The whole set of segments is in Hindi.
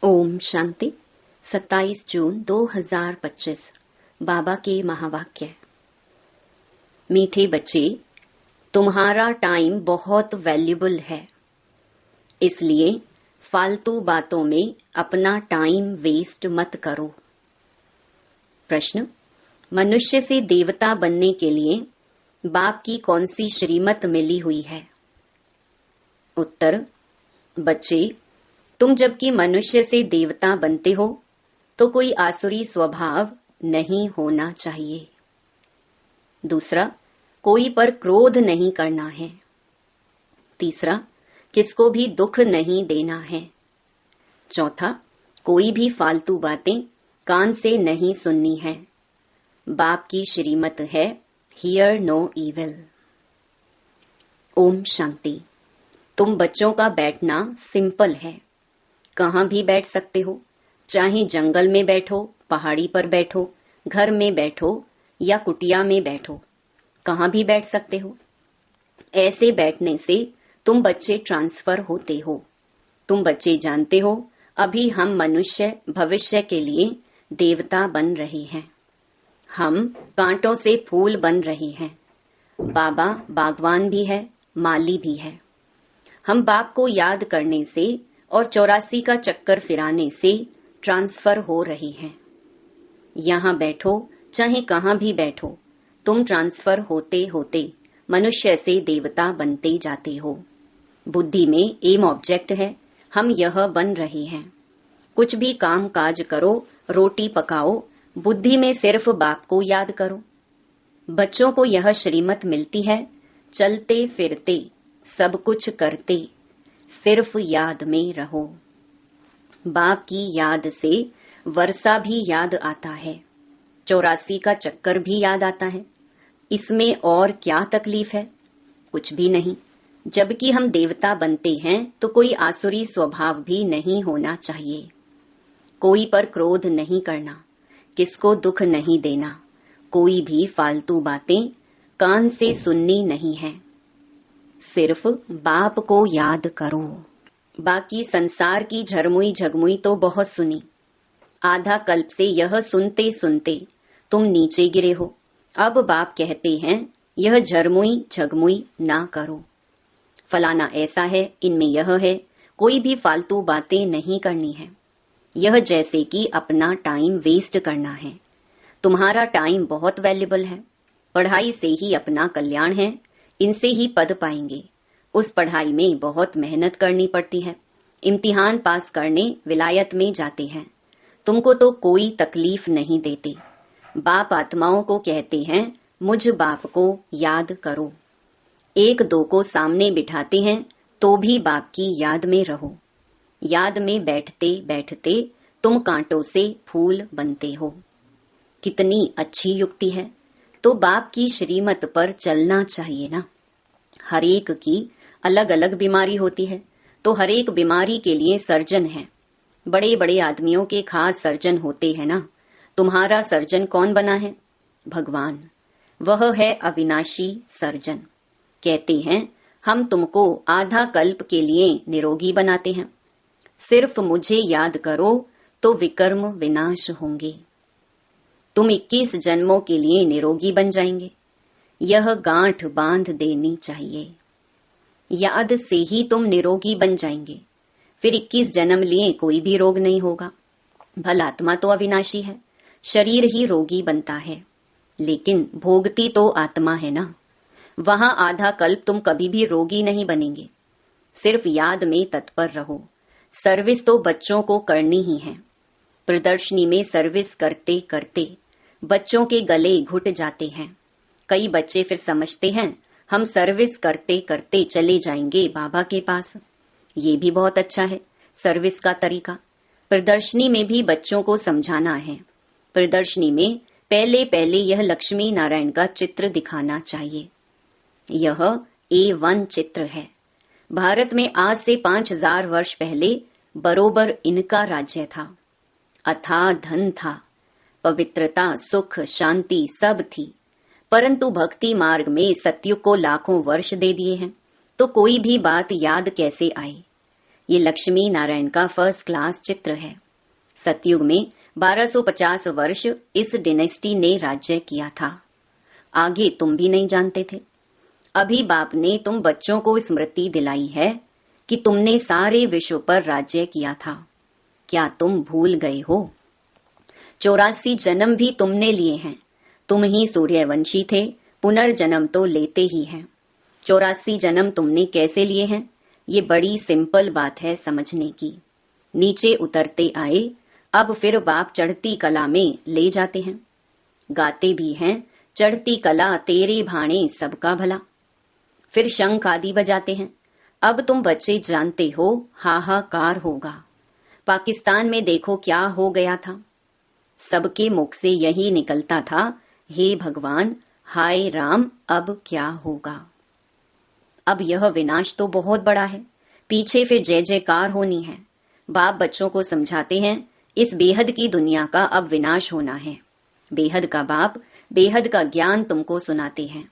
ओम शांति। 27 जून 2025 बाबा के महावाक्य। मीठे बच्चे, तुम्हारा टाइम बहुत वैल्यूबल है, इसलिए फालतू बातों में अपना टाइम वेस्ट मत करो। प्रश्न: मनुष्य से देवता बनने के लिए बाप की कौन सी श्रीमत मिली हुई है? उत्तर: बच्चे, तुम जबकि मनुष्य से देवता बनते हो तो कोई आसुरी स्वभाव नहीं होना चाहिए। दूसरा, कोई पर क्रोध नहीं करना है। तीसरा, किसको भी दुख नहीं देना है। चौथा, कोई भी फालतू बातें कान से नहीं सुननी है। बाप की श्रीमत है, here no evil. Om Shanti. तुम बच्चों का बैठना सिंपल है। कहाँ भी बैठ सकते हो, चाहे जंगल में बैठो, पहाड़ी पर बैठो, घर में बैठो या कुटिया में बैठो, कहाँ भी बैठ सकते हो। ऐसे बैठने से तुम बच्चे ट्रांसफर होते हो। तुम बच्चे जानते हो, अभी हम मनुष्य भविष्य के लिए देवता बन रहे हैं। हम कांटों से फूल बन रहे हैं। बाबा बागवान भी है, माली भी है। हम बाप को याद करने से और 84 का चक्कर फिराने से ट्रांसफर हो रही हैं। यहाँ बैठो, चाहे कहाँ भी बैठो, तुम ट्रांसफर होते होते मनुष्य से देवता बनते जाते हो। बुद्धि में एम ऑब्जेक्ट है, हम यह बन रहे हैं। कुछ भी काम काज करो, रोटी पकाओ, बुद्धि में सिर्फ बाप को याद करो। बच्चों को यह श्रीमत मिलती है, चलते फिरते सब कुछ करते सिर्फ याद में रहो। बाप की याद से वर्षा भी याद आता है, 84 का चक्कर भी याद आता है। इसमें और क्या तकलीफ है? कुछ भी नहीं। जबकि हम देवता बनते हैं तो कोई आसुरी स्वभाव भी नहीं होना चाहिए। कोई पर क्रोध नहीं करना, किसको दुख नहीं देना, कोई भी फालतू बातें कान से सुननी नहीं है। सिर्फ बाप को याद करो। बाकी संसार की झरमुई झगमुई तो बहुत सुनी। आधा कल्प से यह सुनते सुनते तुम नीचे गिरे हो। अब बाप कहते हैं, यह झरमुई झगमुई ना करो। फलाना ऐसा है, इनमें यह है, कोई भी फालतू बातें नहीं करनी है। यह जैसे कि अपना टाइम वेस्ट करना है। तुम्हारा टाइम बहुत वैल्यूबल है। पढ़ाई से ही अपना कल्याण है, इनसे ही पद पाएंगे। उस पढ़ाई में बहुत मेहनत करनी पड़ती है। इम्तिहान पास करने विलायत में जाते हैं। तुमको तो कोई तकलीफ नहीं देते। बाप आत्माओं को कहते हैं, मुझ बाप को याद करो। एक दो को सामने बिठाते हैं तो भी बाप की याद में रहो। याद में बैठते बैठते तुम कांटों से फूल बनते हो। कितनी अच्छी युक्ति है। तो बाप की श्रीमत पर चलना चाहिए ना। हरेक की अलग अलग बीमारी होती है, तो हरेक बीमारी के लिए सर्जन है। बड़े बड़े आदमियों के खास सर्जन होते हैं ना। तुम्हारा सर्जन कौन बना है? भगवान। वह है अविनाशी सर्जन। कहते हैं, हम तुमको आधा कल्प के लिए निरोगी बनाते हैं। सिर्फ मुझे याद करो तो विकर्म विनाश होंगे। तुम 21 जन्मों के लिए निरोगी बन जाएंगे। यह गांठ बांध देनी चाहिए। याद से ही तुम निरोगी बन जाएंगे। फिर 21 जन्म लिए कोई भी रोग नहीं होगा। भला आत्मा तो अविनाशी है, शरीर ही रोगी बनता है, लेकिन भोगती तो आत्मा है ना। वहां आधा कल्प तुम कभी भी रोगी नहीं बनेंगे। सिर्फ याद में तत्पर रहो। सर्विस तो बच्चों को करनी ही है। प्रदर्शनी में सर्विस करते करते बच्चों के गले घुट जाते हैं। कई बच्चे फिर समझते हैं, हम सर्विस करते करते चले जाएंगे बाबा के पास। ये भी बहुत अच्छा है सर्विस का तरीका। प्रदर्शनी में भी बच्चों को समझाना है। प्रदर्शनी में पहले पहले यह लक्ष्मी नारायण का चित्र दिखाना चाहिए। यह A1 चित्र है। भारत में आज से 5000 वर्ष पहले बरोबर इनका राज्य था। अथाह धन था, पवित्रता, सुख, शांति सब थी। परंतु भक्ति मार्ग में सतयुग को लाखों वर्ष दे दिए हैं, तो कोई भी बात याद कैसे आए? ये लक्ष्मी नारायण का फर्स्ट क्लास चित्र है। सतयुग में 1250 वर्ष इस डिनेस्टी ने राज्य किया था। आगे तुम भी नहीं जानते थे। अभी बाप ने तुम बच्चों को स्मृति दिलाई है कि तुमने सारे विश्व पर राज्य किया था। क्या तुम भूल गए हो? 84 जन्म भी तुमने लिए हैं। तुम ही सूर्यवंशी थे, पुनर्जन्म तो लेते ही हैं। 84 जन्म तुमने कैसे लिए हैं? ये बड़ी सिंपल बात है समझने की। नीचे उतरते आए, अब फिर बाप चढ़ती कला में ले जाते हैं। गाते भी हैं, चढ़ती कला तेरे भाणे सबका भला। फिर शंख आदि बजाते हैं। अब तुम बच्चे जानते हो, हाहाकार होगा। पाकिस्तान में देखो क्या हो गया था। सबके मुख से यही निकलता था, हे भगवान, हाय राम, अब क्या होगा। अब यह विनाश तो बहुत बड़ा है, पीछे फिर जय जयकार होनी है। बाप बच्चों को समझाते हैं, इस बेहद की दुनिया का अब विनाश होना है। बेहद का बाप बेहद का ज्ञान तुमको सुनाते हैं।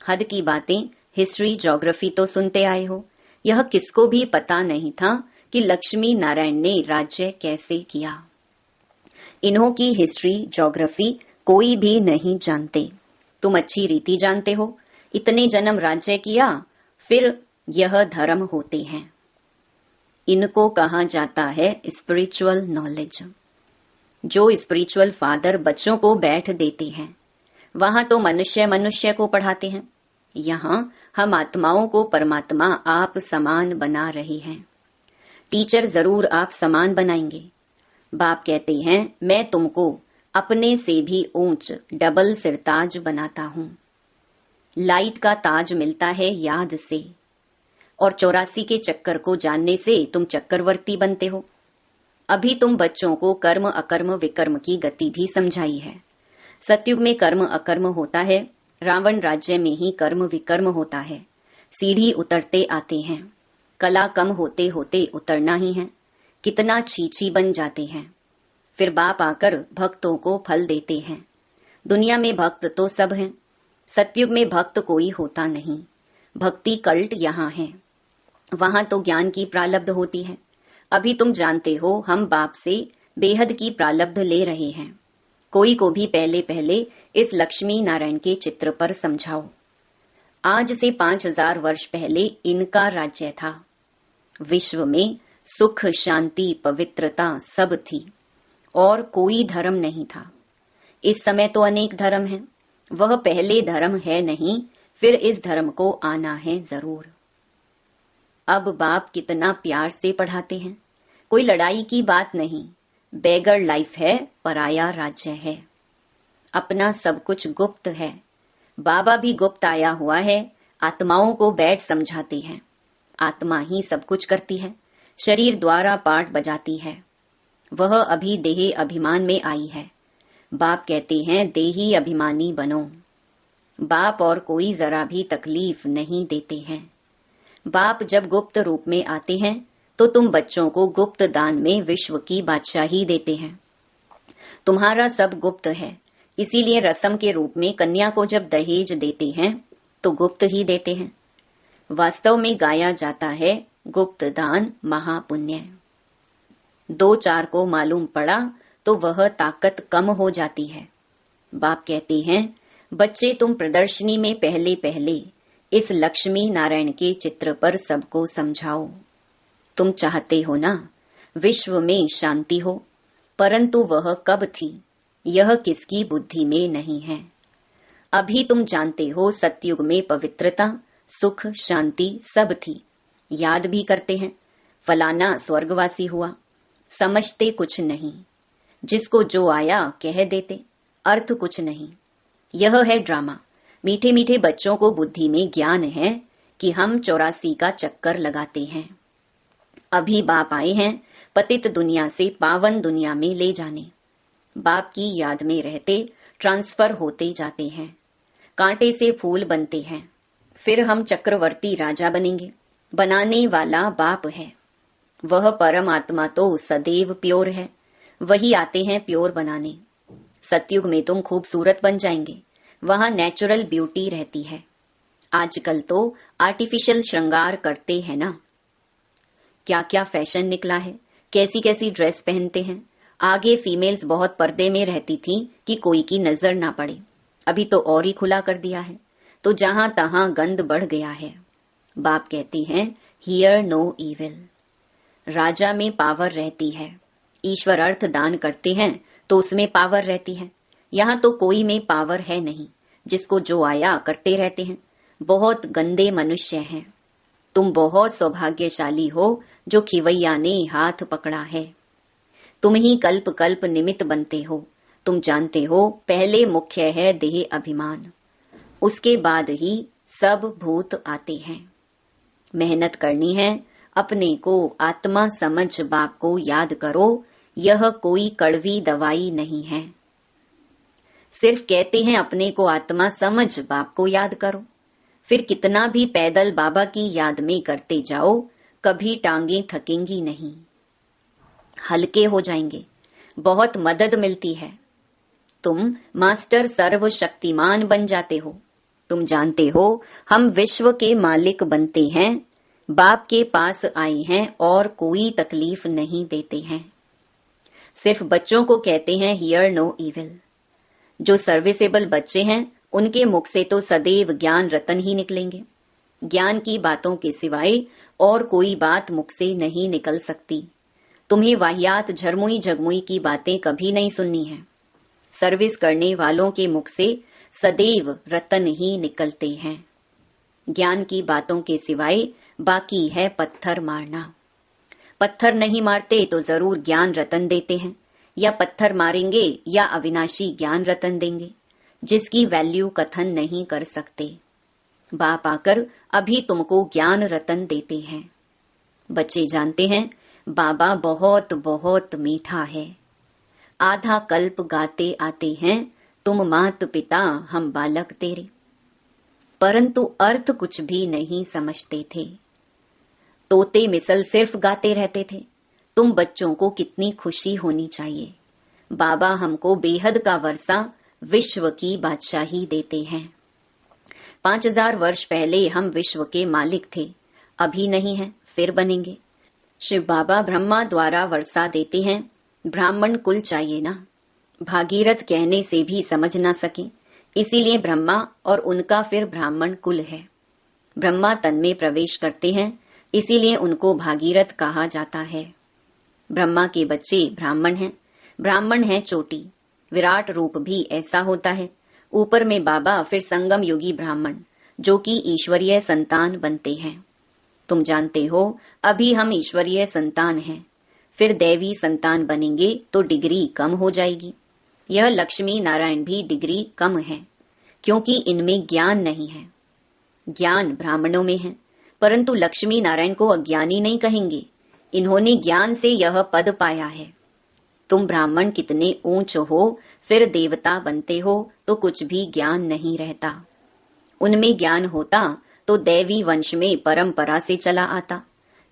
हद की बातें हिस्ट्री ज्योग्राफी तो सुनते आए हो। यह किसको भी पता नहीं था कि लक्ष्मी नारायण ने राज्य कैसे किया। इन्हों की हिस्ट्री ज्योग्राफी कोई भी नहीं जानते। तुम अच्छी रीति जानते हो, इतने जन्म राज्य किया, फिर यह धर्म होते हैं। इनको कहा जाता है स्पिरिचुअल नॉलेज। जो स्पिरिचुअल फादर बच्चों को बैठ देते हैं, वहां तो मनुष्य मनुष्य को पढ़ाते हैं। यहाँ हम आत्माओं को परमात्मा आप समान बना रहे हैं। टीचर जरूर आप समान बनाएंगे। बाप कहते हैं, मैं तुमको अपने से भी ऊंच डबल सिरताज बनाता हूँ। लाइट का ताज मिलता है याद से, और 84 के चक्कर को जानने से तुम चक्करवर्ती बनते हो। अभी तुम बच्चों को कर्म अकर्म विकर्म की गति भी समझाई है। सतयुग में कर्म अकर्म होता है, रावण राज्य में ही कर्म विकर्म होता है। सीढ़ी उतरते आते हैं, कला कम होते होते उतरना ही है। कितना छीछी बन जाते हैं। फिर बाप आकर भक्तों को फल देते हैं। दुनिया में भक्त तो सब हैं, सतयुग में भक्त कोई होता नहीं। भक्ति कल्ट यहाँ है, वहां तो ज्ञान की प्रालब्ध होती है। अभी तुम जानते हो, हम बाप से बेहद की प्रालब्ध ले रहे हैं। कोई को भी पहले पहले इस लक्ष्मी नारायण के चित्र पर समझाओ। आज से 5000 वर्ष पहले इनका राज्य था। विश्व में सुख शांति पवित्रता सब थी, और कोई धर्म नहीं था। इस समय तो अनेक धर्म हैं, वह पहले धर्म है नहीं, फिर इस धर्म को आना है जरूर। अब बाप कितना प्यार से पढ़ाते हैं। कोई लड़ाई की बात नहीं। बेगर लाइफ है, पराया राज्य है। अपना सब कुछ गुप्त है। बाबा भी गुप्त आया हुआ है। आत्माओं को बैठ समझाते हैं। आत्मा ही सब कुछ करती है, शरीर द्वारा पाठ बजाती है। वह अभी देही अभिमान में आई है। बाप कहते हैं, देही अभिमानी बनो। बाप और कोई जरा भी तकलीफ नहीं देते हैं। बाप जब गुप्त रूप में आते हैं तो तुम बच्चों को गुप्त दान में विश्व की बादशाही देते हैं। तुम्हारा सब गुप्त है, इसीलिए रस्म के रूप में कन्या को जब दहेज देते हैं तो गुप्त ही देते हैं। वास्तव में गाया जाता है, गुप्त दान महापुण्य। 2-4 को मालूम पड़ा तो वह ताकत कम हो जाती है। बाप कहते हैं, बच्चे तुम प्रदर्शनी में पहले पहले इस लक्ष्मी नारायण के चित्र पर सबको समझाओ। तुम चाहते हो ना विश्व में शांति हो, परंतु वह कब थी यह किसकी बुद्धि में नहीं है। अभी तुम जानते हो सतयुग में पवित्रता सुख शांति सब थी। याद भी करते हैं, फलाना स्वर्गवासी हुआ। समझते कुछ नहीं, जिसको जो आया कह देते, अर्थ कुछ नहीं। यह है ड्रामा। मीठे मीठे बच्चों को बुद्धि में ज्ञान है कि हम 84 का चक्कर लगाते हैं। अभी बाप आए हैं पतित दुनिया से पावन दुनिया में ले जाने। बाप की याद में रहते ट्रांसफर होते जाते हैं। कांटे से फूल बनते हैं, फिर हम चक्रवर्ती राजा बनेंगे। बनाने वाला बाप है। वह परमात्मा तो सदैव प्योर है, वही आते हैं प्योर बनाने। सतयुग में तुम खूबसूरत बन जाएंगे, वहां नेचुरल ब्यूटी रहती है। आजकल तो आर्टिफिशियल श्रृंगार करते हैं ना। क्या क्या फैशन निकला है, कैसी कैसी ड्रेस पहनते हैं। आगे फीमेल्स बहुत पर्दे में रहती थी कि कोई की नजर ना पड़े, अभी तो और ही खुला कर दिया है, तो जहां तहां गंद बढ़ गया है। बाप कहती हैं हियर नो इविल। राजा में पावर रहती है, ईश्वर अर्थ दान करते हैं तो उसमें पावर रहती है। यहाँ तो कोई में पावर है नहीं, जिसको जो आया करते रहते हैं। बहुत गंदे मनुष्य हैं। तुम बहुत सौभाग्यशाली हो जो खिवैया ने हाथ पकड़ा है। तुम ही कल्प कल्प निमित्त बनते हो। तुम जानते हो पहले मुख्य है देह अभिमान, उसके बाद ही सब भूत आते हैं। मेहनत करनी है, अपने को आत्मा समझ बाप को याद करो। यह कोई कड़वी दवाई नहीं है। सिर्फ कहते हैं अपने को आत्मा समझ बाप को याद करो, फिर कितना भी पैदल बाबा की याद में करते जाओ, कभी टांगे थकेंगी नहीं, हल्के हो जाएंगे, बहुत मदद मिलती है। तुम मास्टर सर्वशक्तिमान बन जाते हो। तुम जानते हो हम विश्व के मालिक बनते हैं, बाप के पास आए हैं और कोई तकलीफ नहीं देते हैं। सिर्फ बच्चों को कहते हैं हियर नो इविल। जो सर्विसेबल बच्चे हैं उनके मुख से तो सदैव ज्ञान रतन ही निकलेंगे। ज्ञान की बातों के सिवाय और कोई बात मुख से नहीं निकल सकती। तुम्हें वाहियात झरमुई झगमुई की बातें कभी नहीं सुननी है। सर्विस करने वालों के मुख से सदैव रतन ही निकलते हैं। ज्ञान की बातों के सिवाय बाकी है पत्थर मारना। पत्थर नहीं मारते तो जरूर ज्ञान रतन देते हैं, या पत्थर मारेंगे या अविनाशी ज्ञान रतन देंगे, जिसकी वैल्यू कथन नहीं कर सकते। बाप आकर अभी तुमको ज्ञान रतन देते हैं। बच्चे जानते हैं बाबा बहुत बहुत मीठा है। आधा कल्प गाते आते हैं तुम मात पिता हम बालक तेरे, परंतु अर्थ कुछ भी नहीं समझते थे। तोते मिसल सिर्फ गाते रहते थे। तुम बच्चों को कितनी खुशी होनी चाहिए। बाबा हमको बेहद का वर्षा विश्व की बादशाही देते हैं। 5000 वर्ष पहले हम विश्व के मालिक थे, अभी नहीं है, फिर बनेंगे। शिव बाबा ब्रह्मा द्वारा वर्षा देते हैं। ब्राह्मण कुल चाहिए ना। भागीरथ कहने से भी समझ ना सके, इसीलिए ब्रह्मा और उनका फिर ब्राह्मण कुल है। ब्रह्मा तन में प्रवेश करते हैं, इसीलिए उनको भागीरथ कहा जाता है। ब्रह्मा के बच्चे ब्राह्मण हैं। ब्राह्मण है चोटी। विराट रूप भी ऐसा होता है। ऊपर में बाबा, फिर संगम योगी ब्राह्मण, जो कि ईश्वरीय संतान बनते हैं। तुम जानते हो अभी हम ईश्वरीय संतान हैं, फिर दैवी संतान बनेंगे तो डिग्री कम हो जाएगी। यह लक्ष्मी नारायण भी डिग्री कम है, क्योंकि इनमें ज्ञान नहीं है। ज्ञान ब्राह्मणों में है, परंतु लक्ष्मी नारायण को अज्ञानी नहीं कहेंगे। इन्होंने ज्ञान से यह पद पाया है। तुम ब्राह्मण कितने ऊंच हो, फिर देवता बनते हो तो कुछ भी ज्ञान नहीं रहता। उनमें ज्ञान होता तो दैवी वंश में परंपरा से चला आता।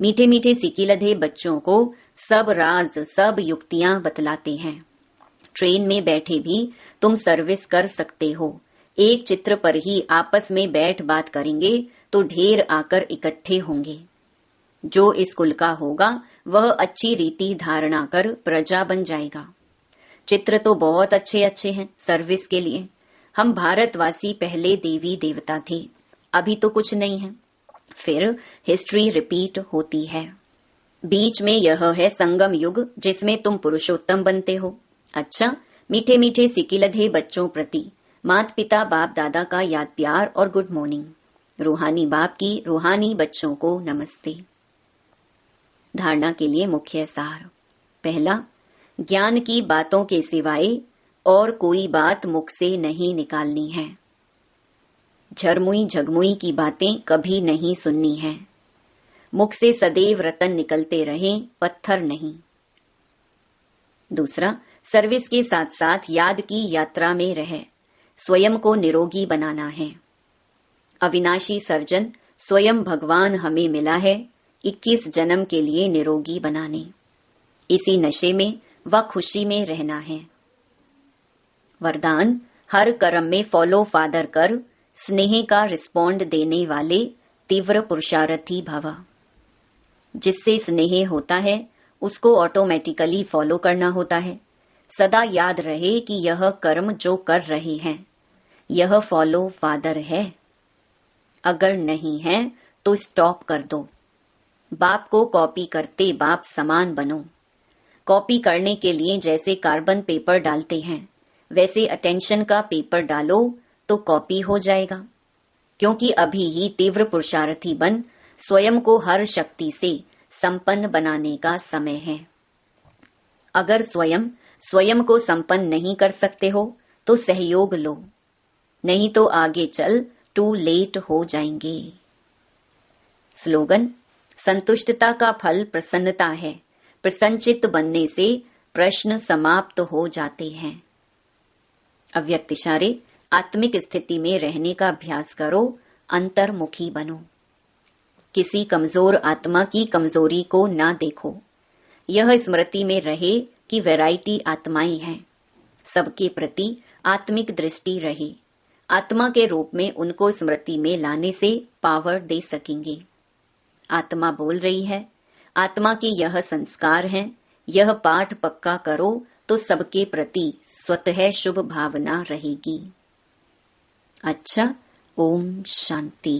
मीठे मीठे सिकिलधे बच्चों को सब राज सब युक्तियां बतलाते हैं। ट्रेन में बैठे भी तुम सर्विस कर सकते हो। एक चित्र पर ही आपस में बैठ बात करेंगे तो ढेर आकर इकट्ठे होंगे। जो इस कुल का होगा वह अच्छी रीति धारणा कर प्रजा बन जाएगा। चित्र तो बहुत अच्छे अच्छे हैं सर्विस के लिए। हम भारतवासी पहले देवी देवता थे, अभी तो कुछ नहीं है। फिर हिस्ट्री रिपीट होती है। बीच में यह है संगम युग, जिसमें तुम पुरुषोत्तम बनते हो। अच्छा, मीठे मीठे सिकिलधे बच्चों प्रति माता पिता बाप दादा का याद प्यार और गुड मॉर्निंग। रूहानी बाप की रूहानी बच्चों को नमस्ते। धारणा के लिए मुख्य सार। पहला, ज्ञान की बातों के सिवाय और कोई बात मुख से नहीं निकालनी है। झरमुई झगमुई की बातें कभी नहीं सुननी है। मुख से सदैव रतन निकलते रहें, पत्थर नहीं। दूसरा, सर्विस के साथ साथ याद की यात्रा में रह स्वयं को निरोगी बनाना है। अविनाशी सर्जन स्वयं भगवान हमें मिला है 21 जन्म के लिए निरोगी बनाने। इसी नशे में व खुशी में रहना है। वरदान, हर कर्म में फॉलो फादर कर स्नेह का रिस्पॉन्ड देने वाले तीव्र पुरुषार्थी भव। जिससे स्नेह होता है उसको ऑटोमेटिकली फॉलो करना होता है। सदा याद रहे कि यह कर्म जो कर रहे हैं यह फॉलो फादर है। अगर नहीं है तो स्टॉप कर दो। बाप को कॉपी करते बाप समान बनो। कॉपी करने के लिए जैसे कार्बन पेपर डालते हैं वैसे अटेंशन का पेपर डालो तो कॉपी हो जाएगा। क्योंकि अभी ही तीव्र पुरुषार्थी बन स्वयं को हर शक्ति से संपन्न बनाने का समय है। अगर स्वयं स्वयं को संपन्न नहीं कर सकते हो तो सहयोग लो, नहीं तो आगे चल टू लेट हो जाएंगे। स्लोगन: संतुष्टता का फल प्रसन्नता है। प्रसन्नचित्त बनने से प्रश्न समाप्त हो जाते हैं। अव्यक्त इशारे: आत्मिक स्थिति में रहने का अभ्यास करो, अंतर्मुखी बनो। किसी कमजोर आत्मा की कमजोरी को ना देखो। यह स्मृति में रहे कि वैरायटी आत्माएं हैं। सबके प्रति आत्मिक दृष्टि रहे। आत्मा के रूप में उनको स्मृति में लाने से पावर दे सकेंगे। आत्मा बोल रही है, आत्मा के यह संस्कार हैं, यह पाठ पक्का करो तो सबके प्रति स्वतः शुभ भावना रहेगी। अच्छा, ओम शांति।